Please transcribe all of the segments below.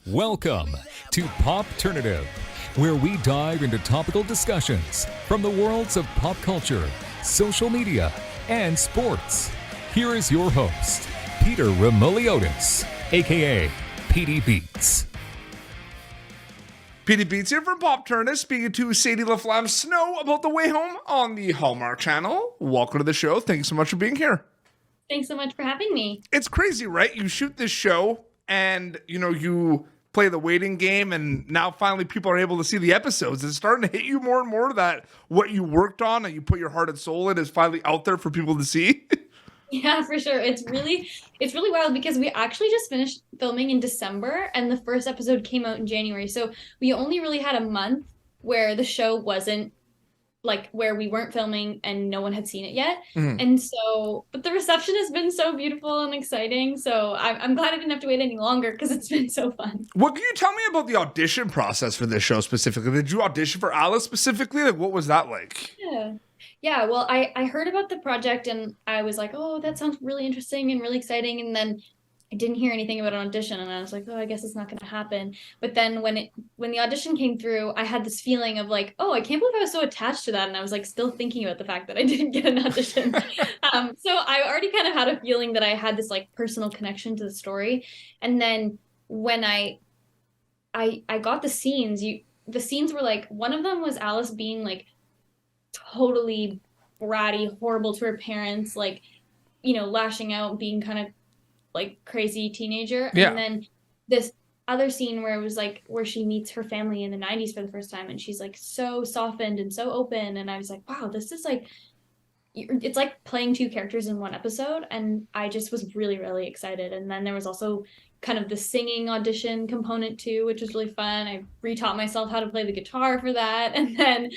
Welcome to Popternative, where we dive into topical discussions from the worlds of pop culture, social media, and sports. Here is your host, Peter Remoliotis, aka PD Beats. PD Beats here from Popternative, speaking to Sadie Laflamme-Snow about the way home on the Hallmark Channel. Welcome to the show. Thank you so much for being here. Thanks so much for having me. It's crazy, right? You shoot this show and, you play the waiting game, and now finally people are able to see the episodes. It's starting to hit you more and more that what you worked on and you put your heart and soul in is finally out there for people to see. Yeah, for sure. It's really wild because we actually just finished filming in December and the first episode came out in January. So we only really had a month where the show wasn't where we weren't filming and no one had seen it yet. Mm-hmm. And so, but the reception has been so beautiful and exciting. So I'm glad I didn't have to wait any longer because it's been so fun. What can you tell me about the audition process for this show specifically? Did you audition for Alice specifically? What was that like? Yeah. Well, I heard about the project and I was like, oh, that sounds really interesting and really exciting. And then I didn't hear anything about an audition and I was like, oh, I guess it's not going to happen. But then when the audition came through, I had this feeling of like, oh, I can't believe I was so attached to that. And I was like still thinking about the fact that I didn't get an audition. So I already kind of had a feeling that I had this like personal connection to the story. And then when I got the scenes, the scenes were like, one of them was Alice being like totally bratty, horrible to her parents, like, lashing out, being kind of like crazy teenager. Yeah. And then this other scene where it was like where she meets her family in the 90s for the first time and she's like so softened and so open, and I was like, wow, this is like, it's like playing two characters in one episode, and I just was really, really excited. And then there was also kind of the singing audition component too, which was really fun. I retaught myself how to play the guitar for that, and then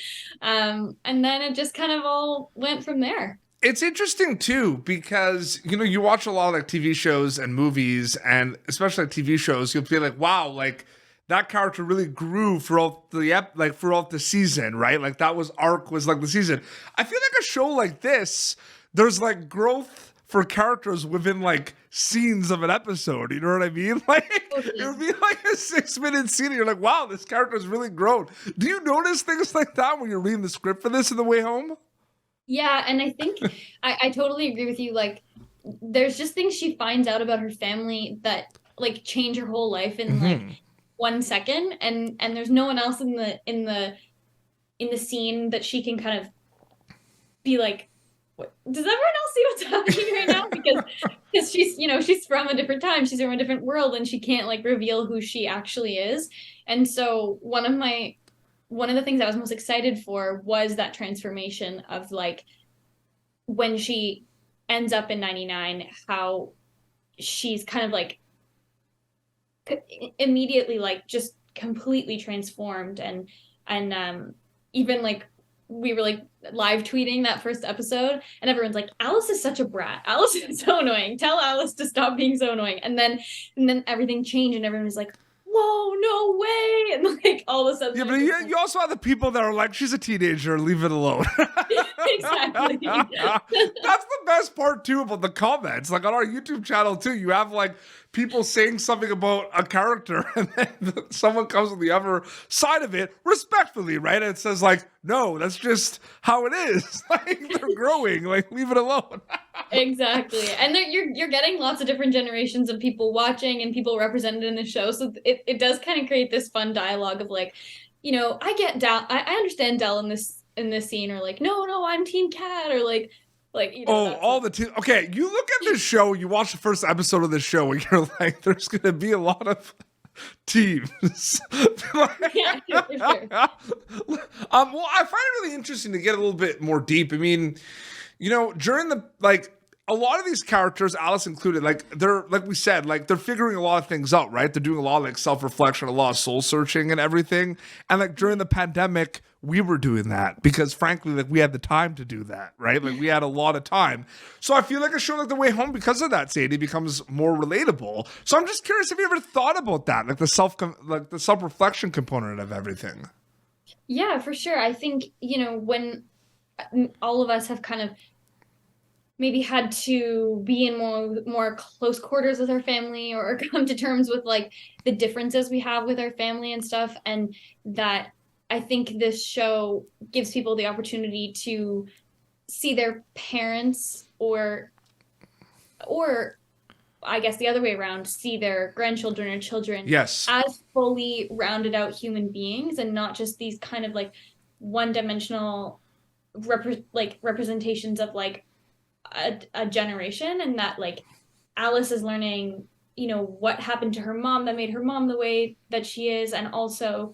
it just kind of all went from there. It's interesting too because you watch a lot of like TV shows and movies, and especially like TV shows, you'll feel like, wow, like that character really grew throughout the season, right? Like that arc was like the season. I feel like a show like this, there's like growth for characters within like scenes of an episode. You know what I mean? Like it would be like a 6-minute scene and you're like, wow, this character's really grown. Do you notice things like that when you're reading the script for this on the way home? Yeah, and I think I totally agree with you. Like, there's just things she finds out about her family that like change her whole life in like 1 second, and there's no one else in the scene that she can kind of be like, what? Does everyone else see what's happening right now? Because she's from a different time, she's from a different world, and she can't like reveal who she actually is. And so one of the things I was most excited for was that transformation of like when she ends up in 99, how she's kind of like immediately like just completely transformed, and even like we were like live tweeting that first episode and everyone's like, Alice is such a brat. Alice is so annoying. Tell Alice to stop being so annoying. And then everything changed and everyone was like, whoa, no way. And like all of a sudden. Yeah, but you also have the people that are like, she's a teenager, leave it alone. Exactly. That's the best part too about the comments. Like on our YouTube channel too, you have like people saying something about a character and then someone comes on the other side of it respectfully, right? And it says like, no, that's just how it is. Like they're growing, like leave it alone. Exactly. And you're getting lots of different generations of people watching and people represented in the show. So it does kind of create this fun dialogue of like, I get Del, I understand Del in this scene, or like, no, I'm Team Cat, or like all the team. Okay, you look at this show, you watch the first episode of this show, and you're like, there's gonna be a lot of teams. Yeah, for sure. Well, I find it really interesting to get a little bit more deep. I mean, during the a lot of these characters, Alice included, like they're like we said, like they're figuring a lot of things out, right? They're doing a lot of like self-reflection, a lot of soul searching and everything. And like during the pandemic, we were doing that because frankly, like we had the time to do that, right? Like we had a lot of time. So I feel like a show like The Way Home, because of that, Sadie, becomes more relatable. So I'm just curious, have you ever thought about that? Like the self-reflection component of everything? Yeah, for sure. I think, when all of us have kind of maybe had to be in more close quarters with our family, or come to terms with like the differences we have with our family and stuff. And that I think this show gives people the opportunity to see their parents, or I guess the other way around, see their grandchildren or children Yes. as fully rounded out human beings, and not just these kind of like one-dimensional representations of like a generation. And that like Alice is learning, what happened to her mom that made her mom the way that she is, and also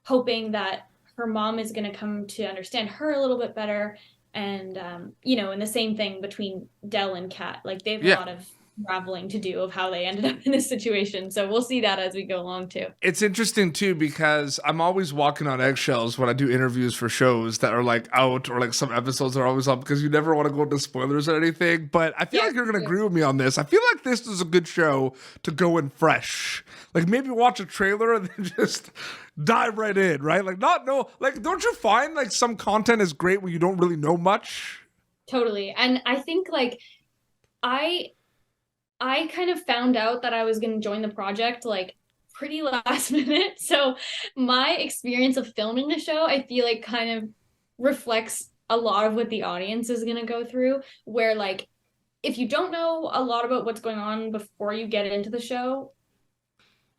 hoping that her mom is going to come to understand her a little bit better. And and the same thing between Del and Kat. Like they have a lot of unraveling to do of how they ended up in this situation. So we'll see that as we go along too. It's interesting too, because I'm always walking on eggshells when I do interviews for shows that are like out, or like some episodes are always up, because you never want to go into spoilers or anything. But I feel like you're going to agree with me on this. I feel like this is a good show to go in fresh. Like maybe watch a trailer and then just dive right in, right? Like don't you find like some content is great when you don't really know much? Totally. And I think like I kind of found out that I was going to join the project like pretty last minute. So my experience of filming the show, I feel like kind of reflects a lot of what the audience is going to go through, where like if you don't know a lot about what's going on before you get into the show,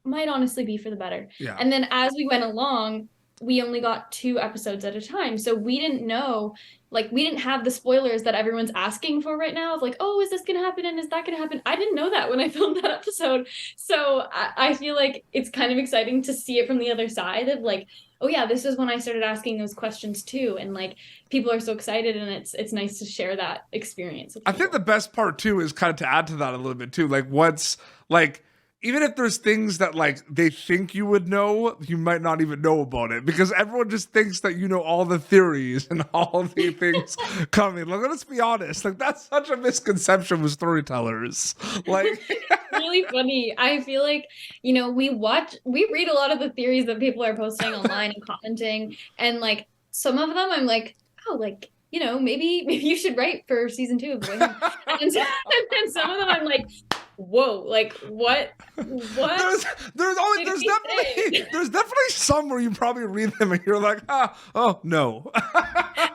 might honestly be for the better. Yeah. And then as we went along, we only got 2 episodes at a time. So we didn't know, like, we didn't have the spoilers that everyone's asking for right now of like, oh, is this going to happen? And is that going to happen? I didn't know that when I filmed that episode. So I feel like it's kind of exciting to see it from the other side of like, oh yeah, this is when I started asking those questions too. And like, people are so excited, and it's nice to share that experience with people. I think the best part too is kind of to add to that a little bit too. Like what's like, even if there's things that like they think you would know, you might not even know about it, because everyone just thinks that you know all the theories and all the things coming. Like, let's be honest, like that's such a misconception with storytellers. Like, really funny. I feel like, we read a lot of the theories that people are posting online and commenting, and like some of them I'm like, oh, like, maybe you should write for season 2 of The Way Home. And some of them I'm like, whoa, like what there's definitely some where you probably read them and you're like, oh no.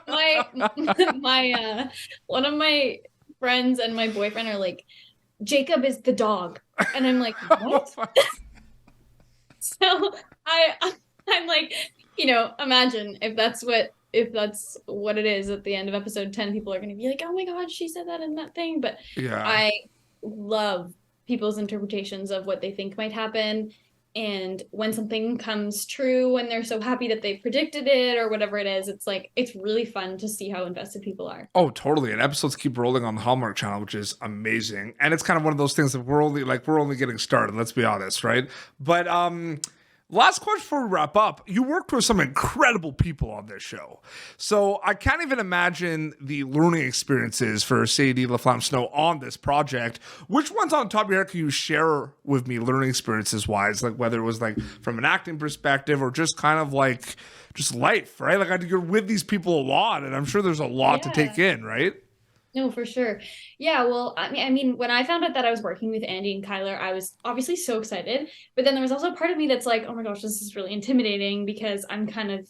my one of my friends and my boyfriend are like, Jacob is the dog, and I'm like, what? So I'm like, imagine if that's what it is at the end of episode 10, people are going to be like, oh my god, she said that in that thing. But yeah, I love people's interpretations of what they think might happen, and when something comes true and they're so happy that they predicted it or whatever it is, it's like, it's really fun to see how invested people are. Oh, totally. And episodes keep rolling on the Hallmark Channel, which is amazing. And it's kind of one of those things that we're only getting started, let's be honest, right? But last question before we wrap up. You worked with some incredible people on this show. So I can't even imagine the learning experiences for Sadie Laflamme-Snow on this project. Which ones on top of your head can you share with me learning experiences wise? Like whether it was like from an acting perspective or just kind of like just life, right? Like you're with these people a lot, and I'm sure there's a lot to take in, right? No, for sure. Yeah, well, I mean, when I found out that I was working with Andie and Chyler, I was obviously so excited. But then there was also a part of me that's like, oh my gosh, this is really intimidating, because I'm kind of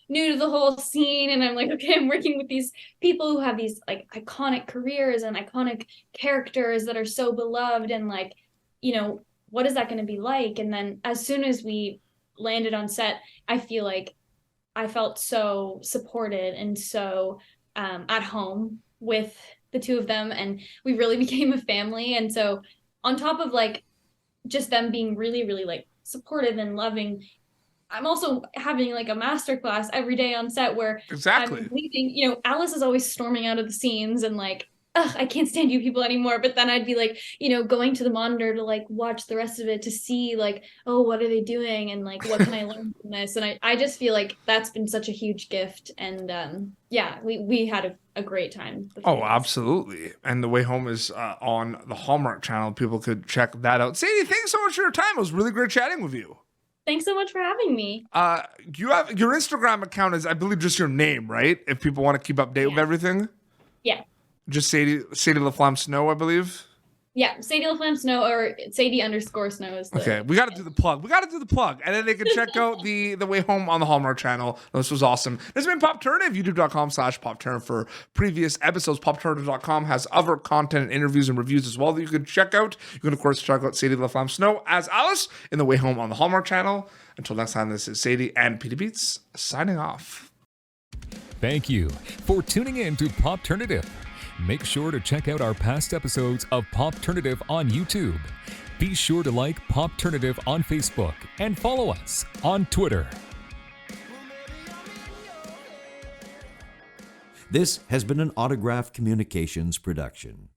new to the whole scene. And I'm like, okay, I'm working with these people who have these like iconic careers and iconic characters that are so beloved. And like, what is that going to be like? And then as soon as we landed on set, I feel like I felt so supported and so at home with the two of them, and we really became a family. And so on top of like just them being really, really like supportive and loving, I'm also having like a masterclass every day on set where exactly. I'm leaving, Alice is always storming out of the scenes and like, ugh, I can't stand you people anymore. But then I'd be like, going to the monitor to like watch the rest of it to see like, oh, what are they doing? And like, what can I learn from this? And I just feel like that's been such a huge gift. And yeah, we had a great time. Oh, absolutely. And The Way Home is on the Hallmark Channel. People could check that out. Sadie, thanks so much for your time. It was really great chatting with you. Thanks so much for having me. You have your Instagram account is, I believe, just your name, right? If people want to keep update with everything. Yeah. Just Sadie Laflamme-Snow, I believe. Yeah, Sadie Laflamme-Snow or Sadie_Snow is the Okay, we got to do the plug. And then they can check out the Way Home on the Hallmark Channel. This was awesome. This has been Popternative, youtube.com/Popternative for previous episodes. Popternative.com has other content, interviews, and reviews as well that you can check out. You can, of course, check out Sadie Laflamme-Snow as Alice in The Way Home on the Hallmark Channel. Until next time, this is Sadie and Peter Beats signing off. Thank you for tuning in to Popternative. Make sure to check out our past episodes of Popternative on YouTube. Be sure to like Popternative on Facebook and follow us on Twitter. This has been an Autograph Communications production.